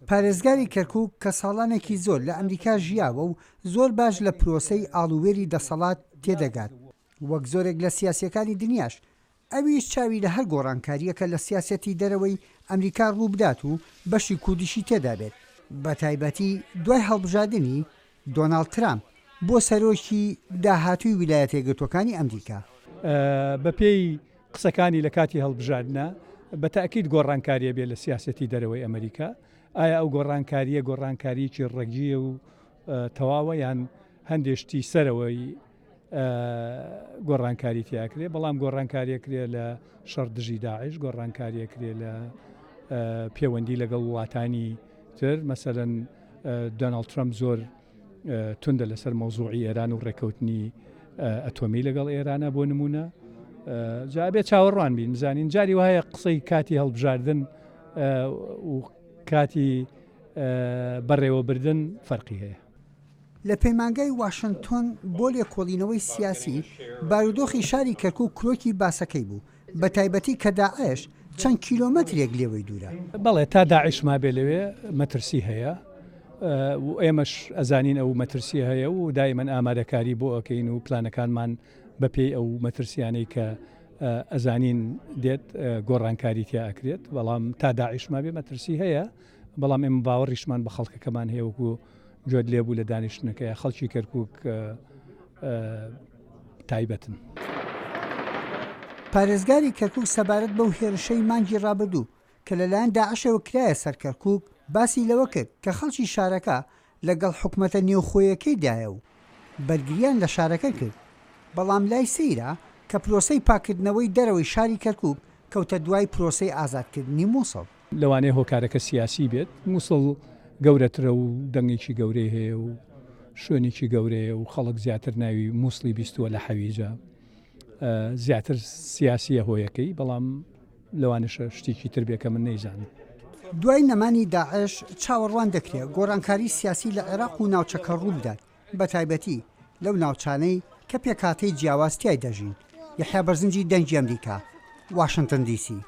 پارێزگاری کەرکووک کە ساڵانێکی زۆر لە ئەمریکا ژیاوە و زۆر باش لە پرۆسەی ئاڵوێری دەسەڵات تێدەگات وەک زۆرێک لە سیاسیەکانی دنیاش ئەویش چاوی لە هەر گۆڕانکاریەکە لە سیاسەتی دەرەوەی ئەمریکا ڕوو بدات و بەشی کوردیشی تێدا بێت بە تایبەتی دوای هەڵبژاردننی دۆناڵد ترامپ بۆ سەرۆکی داهاتووی ویلایەتە یەکگرتووەکانی ئەمریکا. بە پێی قسەکانی لە کاتی هەڵبژاردنە بە تاکید گۆڕانکاریە بێت لە سیاسەتی دەرەوەی ئەمریکا. ئایا ئەو گۆڕانکاریەکی ڕێگیە و تەواوە یان هەندێشتی سەرەوەی گۆڕانکاری تیاکرێ، بەڵام گۆڕانکاریەکرێ لە شەڕدژی داعش، گۆڕانکاریەکرێ لە پەیوەندی لەگەڵ وڵاتانی تر، مەسەلەن دۆناڵد ترامپ زۆر توندە لەسەر مەوزوعی ئێران و ڕێکەوتنی ئەتۆمی لەگەڵ ئێرانە بۆ نمونە. جابێت چاوەڕوان بین زانین جاری وایە قسەی کاتی هەڵبژاردن و کاتی بەڕێوەبردن فەرقی هەیە. لە پەیمانگای واشنگتۆن بۆ لێکۆڵینەوەی سیاسی بارودۆخی شاری کەرکووک کرۆکی باسەکەی بوو بە تایبەتی کە داعش چەند کیلۆمەترێک لێوەی دوورە. بەڵێ تا داعش ما بێ لەوێ مەترسی هەیە و ئێمەش ئەزانین ئەو مەترسی هەیە و دایمەن ئامادەکاری بۆ ئەەکەین و پلانەکانمان بەپێی ئەو مەترسیانەی کە ئەزانین دێت گۆڕانکاری تیا ئەکرێت، بەڵام تا داعش ما بێ مەترسی هەیە، بەڵام ئێمە باوەڕیشمان بە خەڵکەکەمان هەیە وەکو جۆت لێبوو لە دانیشتنەکەی خەڵکی کەرکووک تایبەتن. پارێزگاری کەرکووک سەبارەت بەو هێرشەی مانگی ڕابردوو کە لەلایەن داعشەوە کرایە سەر کەرکووک باسی لەوە کرد کە خەڵکی شارەکە لەگەڵ حکومەتە نێوخۆیەکەیدایە و بەرگریان لە شارەکە کرد، بەڵام لای سەیرە کە پرۆسەی پاکردنەوەی دەرەوەی شاری کەرکووک کەوتە دوای پرۆسەی ئازادکردنی مووسڵ. لەوانەیە هۆکارەکە سیاسی بێت، مووسڵ گەورەترە و دەنگێکی گەورەی هەیە و شوێنێکی گەورەیە و خەڵک زیاتر ناوی مووسڵی بیستووە لە حەویجە، زیاتر سیاسیە هۆیەکەی، بەڵام لەوانشە شتێکی تر بێکە من نەیزانم. دوای نەمانی داعش چاوەڕوان دەکرێت گۆڕانکاری سیاسی لە عێراق و ناوچەکە ڕوو بدات، بە تایبەتی لەو ناوچانەی کە پێکهاتەی جیاوازتیای دەژین. یەحیا بەرزنجی دەنگی ئەمریکا، واشنگتن دیسی.